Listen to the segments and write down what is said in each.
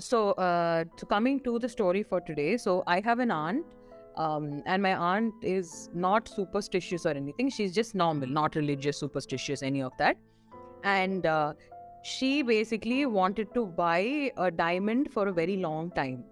So coming to the story for today, so I have an aunt, and my aunt is not superstitious or anything. She's just normal, not religious, superstitious, any of that. And she basically wanted to buy a diamond for a very long time.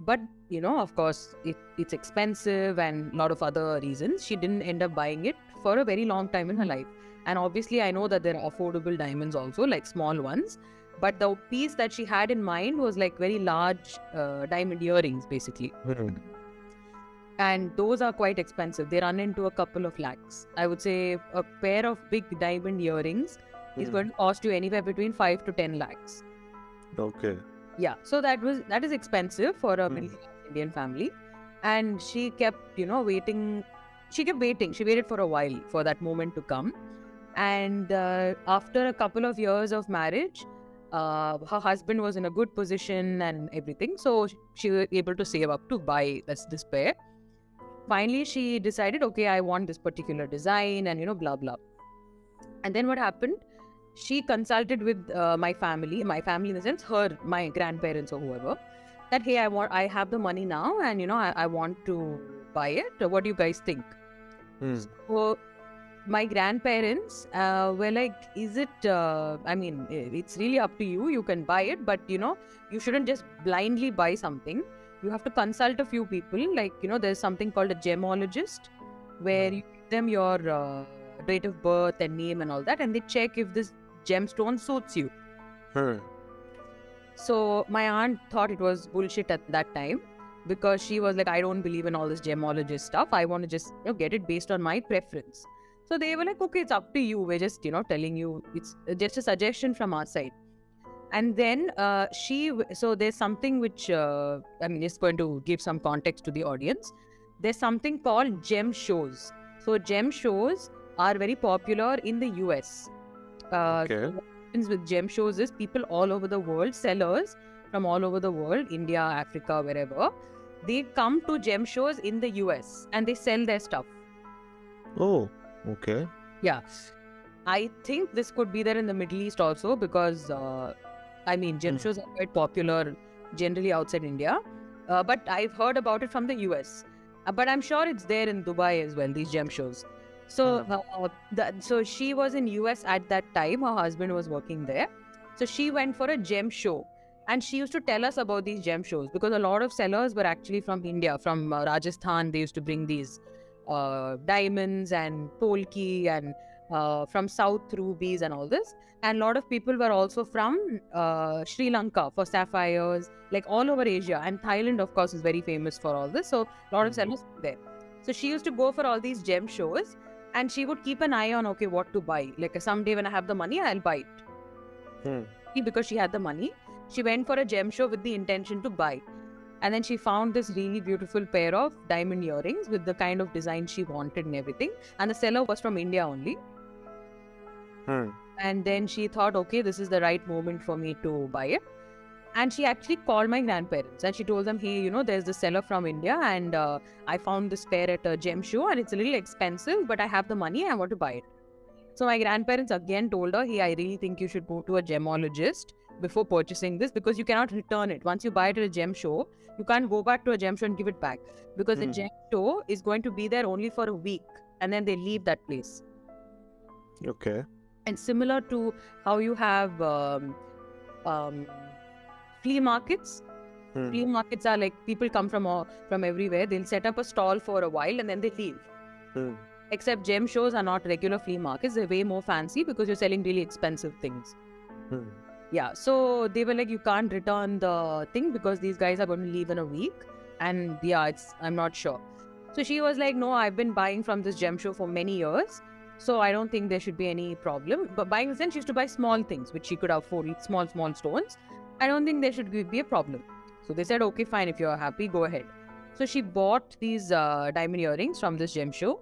But, of course, it's expensive and a lot of other reasons. She didn't end up buying it for a very long time in her life. And obviously, I know that there are affordable diamonds also, like small ones. But the piece that she had in mind was like very large diamond earrings, basically. And those are quite expensive. They run into a couple of lakhs. I would say a pair of big diamond earrings is going to cost you anywhere between 5 to 10 lakhs. Okay. Yeah, so that is expensive for a middle class Indian family, and she kept waiting. She kept waiting. She waited for a while for that moment to come, and after a couple of years of marriage, her husband was in a good position and everything, so she was able to save up to buy this pair. Finally, she decided, okay, I want this particular design, and blah blah. And then what happened? She consulted with my family in the sense, my grandparents or whoever, that, hey, I have the money now, and I want to buy it. What do you guys think? So my grandparents were like, is it, it's really up to you. You can buy it, but you shouldn't just blindly buy something. You have to consult a few people. Like, there's something called a gemologist, where you give them your date of birth and name and all that, and they check if this gemstone suits you. So my aunt thought it was bullshit at that time, because she was like, I don't believe in all this gemologist stuff. I want to just get it based on my preference. So they were like, okay, it's up to you. We're just telling you, it's just a suggestion from our side. And then so there's something which is going to give some context to the audience. There's something called gem shows. So gem shows are very popular in the US. Okay. What happens with gem shows is people all over the world, sellers from all over the world, India, Africa, wherever, they come to gem shows in the US and they sell their stuff. Oh, okay. Yeah. I think this could be there in the Middle East also, because gem shows are quite popular generally outside India. But I've heard about it from the US. But I'm sure it's there in Dubai as well, these gem shows. So so she was in US at that time. Her husband was working there. So she went for a gem show. And she used to tell us about these gem shows, because a lot of sellers were actually from India, from Rajasthan. They used to bring these diamonds and polki and from South rubies and all this. And a lot of people were also from Sri Lanka for sapphires, like all over Asia. And Thailand, of course, is very famous for all this. So a lot of sellers were there. So she used to go for all these gem shows, and she would keep an eye on, okay, what to buy. Like someday when I have the money, I'll buy it. Because she had the money, she went for a gem show with the intention to buy. And then she found this really beautiful pair of diamond earrings with the kind of design she wanted and everything. And the seller was from India only. And then she thought, okay, this is the right moment for me to buy it. And she actually called my grandparents and she told them, hey, there's this seller from India, and I found this pair at a gem show, and it's a little expensive, but I have the money, I want to buy it. So my grandparents again told her, hey, I really think you should go to a gemologist before purchasing this, because you cannot return it. Once you buy it at a gem show, you can't go back to a gem show and give it back, because the gem show is going to be there only for a week, and then they leave that place. Okay. And similar to how you have flea markets. Flea markets are like, people come from everywhere. They'll set up a stall for a while and then they leave. Except gem shows are not regular flea markets. They're way more fancy because you're selling really expensive things. Yeah, so they were like, you can't return the thing because these guys are going to leave in a week. And yeah, I'm not sure. So she was like, no, I've been buying from this gem show for many years, so I don't think there should be any problem. But buying this, then she used to buy small things which she could afford, small stones. I don't think there should be a problem. So they said, okay, fine, if you're happy, go ahead. So she bought these diamond earrings from this gem show.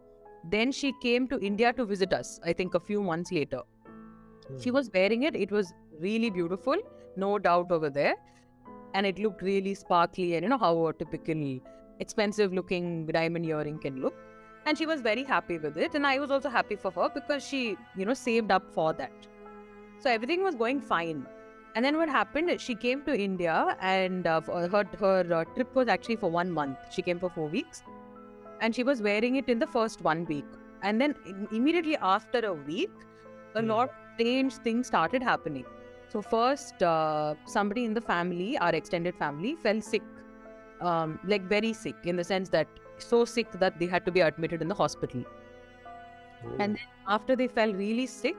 Then she came to India to visit us, I think a few months later. She was wearing it. It was really beautiful, no doubt over there. And it looked really sparkly, and how a typical expensive looking diamond earring can look. And she was very happy with it. And I was also happy for her because she, saved up for that. So everything was going fine. And then what happened is she came to India, and her trip was actually for 1 month. She came for 4 weeks, and she was wearing it in the first 1 week. And then immediately after a week, a lot of strange things started happening. So first, somebody in the family, our extended family, fell sick, like very sick, in the sense that so sick that they had to be admitted in the hospital. And then after they fell really sick,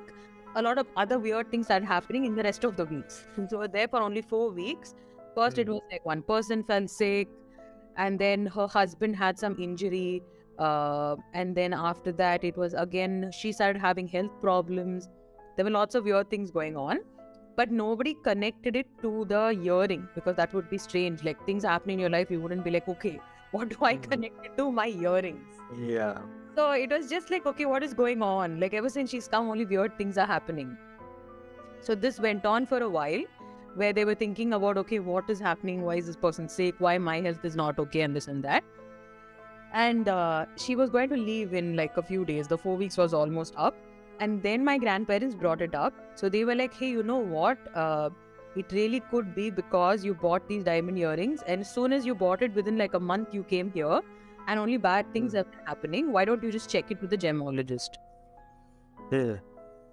a lot of other weird things started happening in the rest of the weeks. So we were there for only 4 weeks. First, it was like one person fell sick, and then her husband had some injury. And then after that, it was again, she started having health problems. There were lots of weird things going on, but nobody connected it to the earring, because that would be strange. Like, things happening in your life, you wouldn't be like, okay, what do I connect it to? My earrings. Yeah. So it was just like, okay, what is going on? Like, ever since she's come, only weird things are happening. So this went on for a while, where they were thinking about, okay, what is happening? Why is this person sick? Why my health is not okay, and this and that. And she was going to leave in like a few days. The 4 weeks was almost up. And then my grandparents brought it up. So they were like, hey, you know what? It really could be because you bought these diamond earrings, and as soon as you bought it, within like a month, you came here, and only bad things have been happening. Why don't you just check it with the gemologist? Yeah.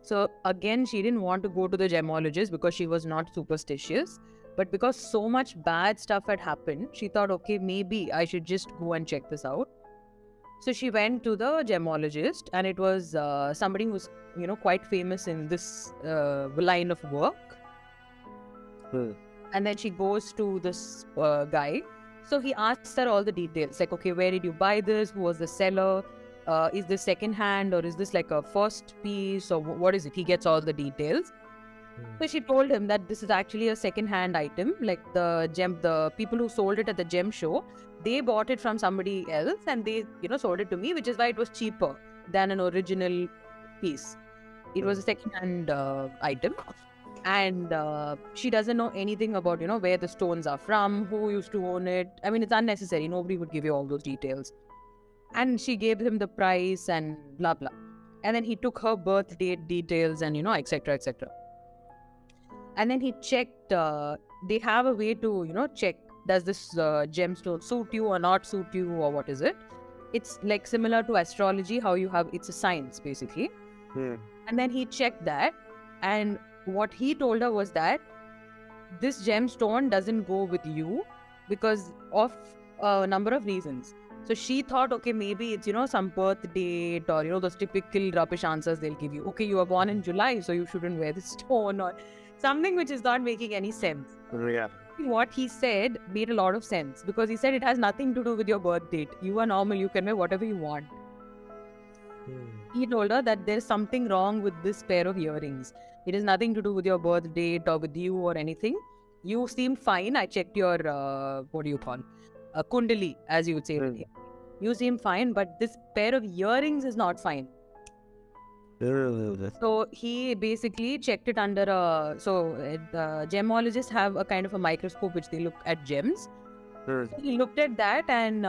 So again, she didn't want to go to the gemologist because she was not superstitious. But because so much bad stuff had happened, she thought, okay, maybe I should just go and check this out. So she went to the gemologist, and it was somebody who was, quite famous in this line of work. And then she goes to this guy. So he asks her all the details, like, okay, where did you buy this? Who was the seller? Is this second hand, or is this like a first piece, or what is it? He gets all the details. So she told him that this is actually a second hand item. Like, the people who sold it at the gem show, they bought it from somebody else, and they, sold it to me, which is why it was cheaper than an original piece. It was a second hand item. And she doesn't know anything about, where the stones are from, who used to own it. I mean, it's unnecessary. Nobody would give you all those details. And she gave him the price and blah, blah. And then he took her birth date details and, etc., etc. And then he checked, they have a way to, check, does this gemstone suit you or not suit you, or what is it? It's like similar to astrology, how you have, it's a science, basically. And then he checked that. And what he told her was that this gemstone doesn't go with you because of a number of reasons. So she thought, okay, maybe it's, some birth date, or, those typical rubbish answers they'll give you. Okay, you were born in July, so you shouldn't wear this stone, or something which is not making any sense. Yeah. What he said made a lot of sense, because he said it has nothing to do with your birth date. You are normal, you can wear whatever you want. He told her that there's something wrong with this pair of earrings. It has nothing to do with your birth date or with you or anything. You seem fine. I checked your, kundali, as you would say. You seem fine, but this pair of earrings is not fine. So he basically checked it under the gemologists have a kind of a microscope which they look at gems. So he looked at that, and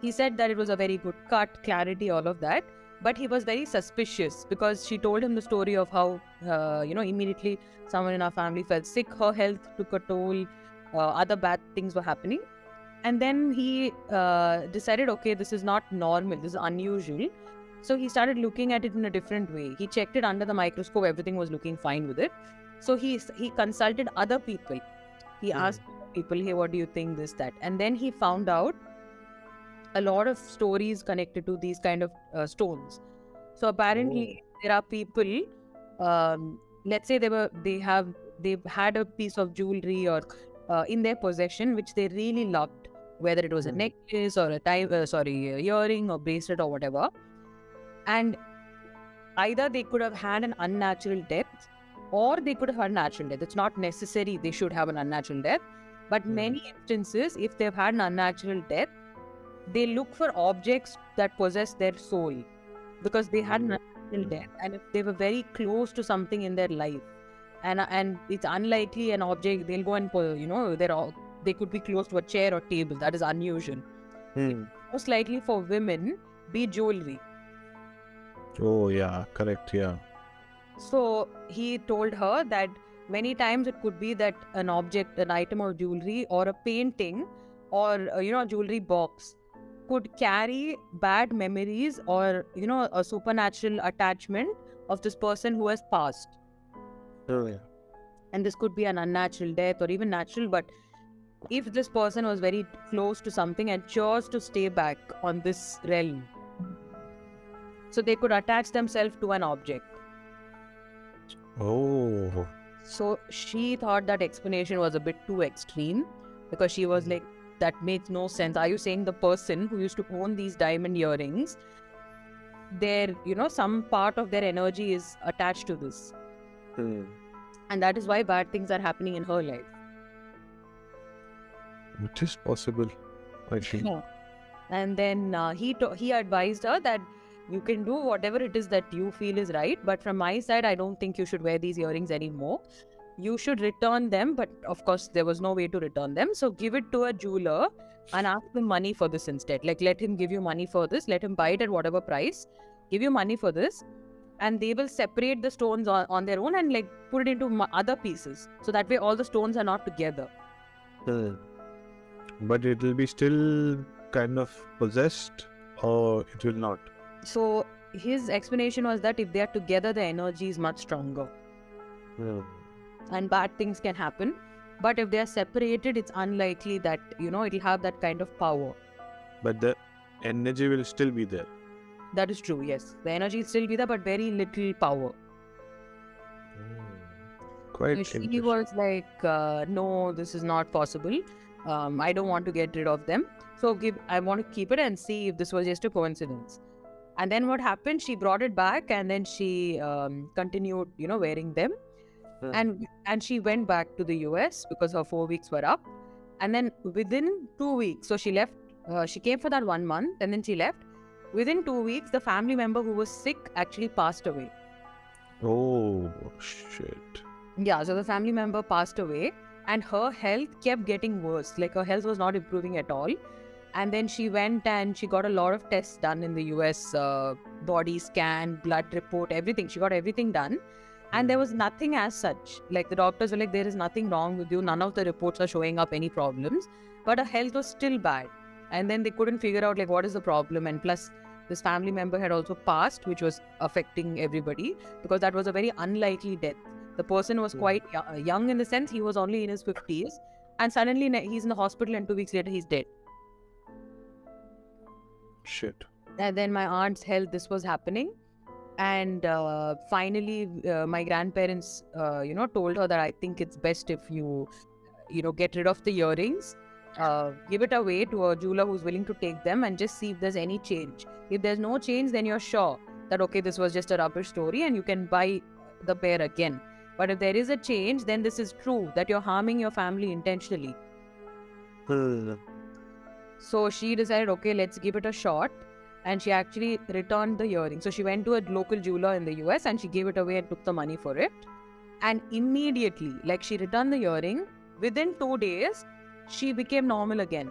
he said that it was a very good cut, clarity, all of that. But he was very suspicious because she told him the story of how, immediately someone in our family fell sick, her health took a toll, other bad things were happening. And then he decided, okay, this is not normal, this is unusual. So he started looking at it in a different way. He checked it under the microscope, everything was looking fine with it. So he consulted other people. He asked people, hey, what do you think, this, that? And then he found out a lot of stories connected to these kind of stones. So apparently there are people, let's say they've had a piece of jewelry or in their possession which they really loved, whether it was a necklace or a earring or bracelet or whatever. And either they could have had an unnatural death, or they could have had a natural death. It's not necessary they should have an unnatural death, but many instances, if they've had an unnatural death, they look for objects that possess their soul, because they had an unnatural death, and if they were very close to something in their life, and it's unlikely an object, they'll go and they could be close to a chair or table. That is unusual. Most likely for women be jewelry. Oh yeah, correct, yeah. So he told her that many times it could be that an object, an item of jewelry or a painting or a jewelry box could carry bad memories or a supernatural attachment of this person who has passed. Oh, yeah. And this could be an unnatural death or even natural, but if this person was very close to something and chose to stay back on this realm, so they could attach themselves to an object. Oh. So she thought that explanation was a bit too extreme, because she was like, that makes no sense. Are you saying the person who used to own these diamond earrings, their some part of their energy is attached to this, and that is why bad things are happening in her life? It is possible, I think. Yeah. And then he advised her that you can do whatever it is that you feel is right, but from my side, I don't think you should wear these earrings anymore. You should return them, but of course there was no way to return them. So give it to a jeweler and ask him money for this instead. Like, let him give you money for this. Let him buy it at whatever price. Give you money for this, and they will separate the stones on their own and like put it into other pieces. So that way all the stones are not together. But it will be still kind of possessed, or it will not? So his explanation was that if they are together, the energy is much stronger. And bad things can happen. But if they are separated, it's unlikely that, it'll have that kind of power. But the energy will still be there. That is true, yes. The energy will still be there, but very little power. Quite So she interesting. was like, no, this is not possible. I don't want to get rid of them. So I want to keep it and see if this was just a coincidence. And then what happened? She brought it back, and then she continued, wearing them. And she went back to the US because her 4 weeks were up. And then within 2 weeks, so she left, she came for that 1 month and then she left. Within 2 weeks, the family member who was sick actually passed away. Oh, shit. Yeah, so the family member passed away and her health kept getting worse. Like, her health was not improving at all. And then she went and she got a lot of tests done in the US, body scan, blood report, everything. She got everything done. And there was nothing as such. Like, the doctors were like, there is nothing wrong with you. None of the reports are showing up any problems. But her health was still bad. And then they couldn't figure out, like, what is the problem. And plus, this family member had also passed, which was affecting everybody, because that was a very unlikely death. The person was quite young in the sense he was only in his 50s. And suddenly he's in the hospital and 2 weeks later he's dead. Shit. And then my aunt's health, this was happening. And finally, my grandparents, told her that I think it's best if you, get rid of the earrings, give it away to a jeweler who's willing to take them and just see if there's any change. If there's no change, then you're sure that, okay, this was just a rubbish story and you can buy the pair again. But if there is a change, then this is true that you're harming your family intentionally. So she decided, okay, let's give it a shot. And she actually returned the earring. So she went to a local jeweler in the US and she gave it away and took the money for it. And immediately, like, she returned the earring, within 2 days, she became normal again.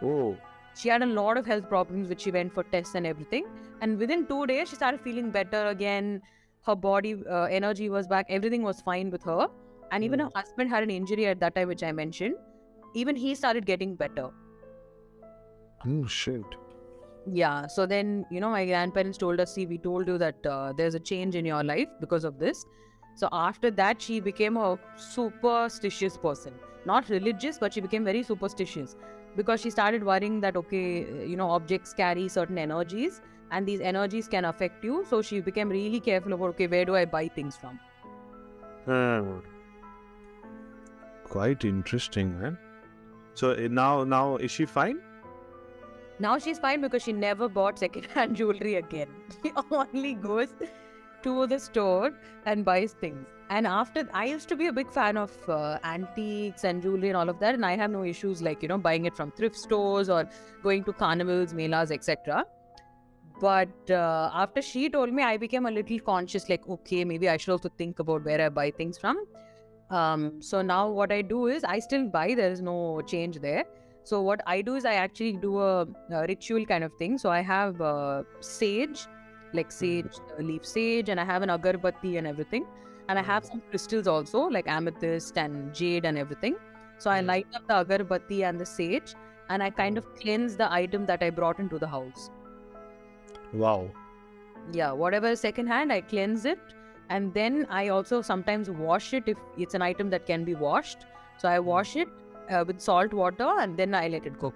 Oh. She had a lot of health problems, which she went for tests and everything. And within 2 days, she started feeling better again. Her body energy was back. Everything was fine with her. And even her husband had an injury at that time, which I mentioned. Even he started getting better. Oh, shit. Yeah, so then, my grandparents told us, see, we told you that there's a change in your life because of this. So after that, she became a superstitious person. Not religious, but she became very superstitious. Because she started worrying that, okay, objects carry certain energies and these energies can affect you. So she became really careful about, okay, where do I buy things from? Quite interesting, man. So now is she fine? Now she's fine because she never bought second-hand jewelry again. She only goes to the store and buys things. And after, I used to be a big fan of antiques and jewelry and all of that. And I have no issues like, buying it from thrift stores or going to carnivals, melas, etc. But after she told me, I became a little conscious, like, okay, maybe I should also think about where I buy things from. So now what I do is, I still buy, there is no change there. So what I do is I actually do a ritual kind of thing. So I have sage, like sage, leaf sage, and I have an agarbatti and everything. and I have some crystals also, like amethyst and jade and everything. So I light up the agarbatti and the sage, and I kind of cleanse the item that I brought into the house. Wow. Yeah, whatever is second hand, I cleanse it, and then I also sometimes wash it if it's an item that can be washed. So I wash it with salt water, and then I let it cook.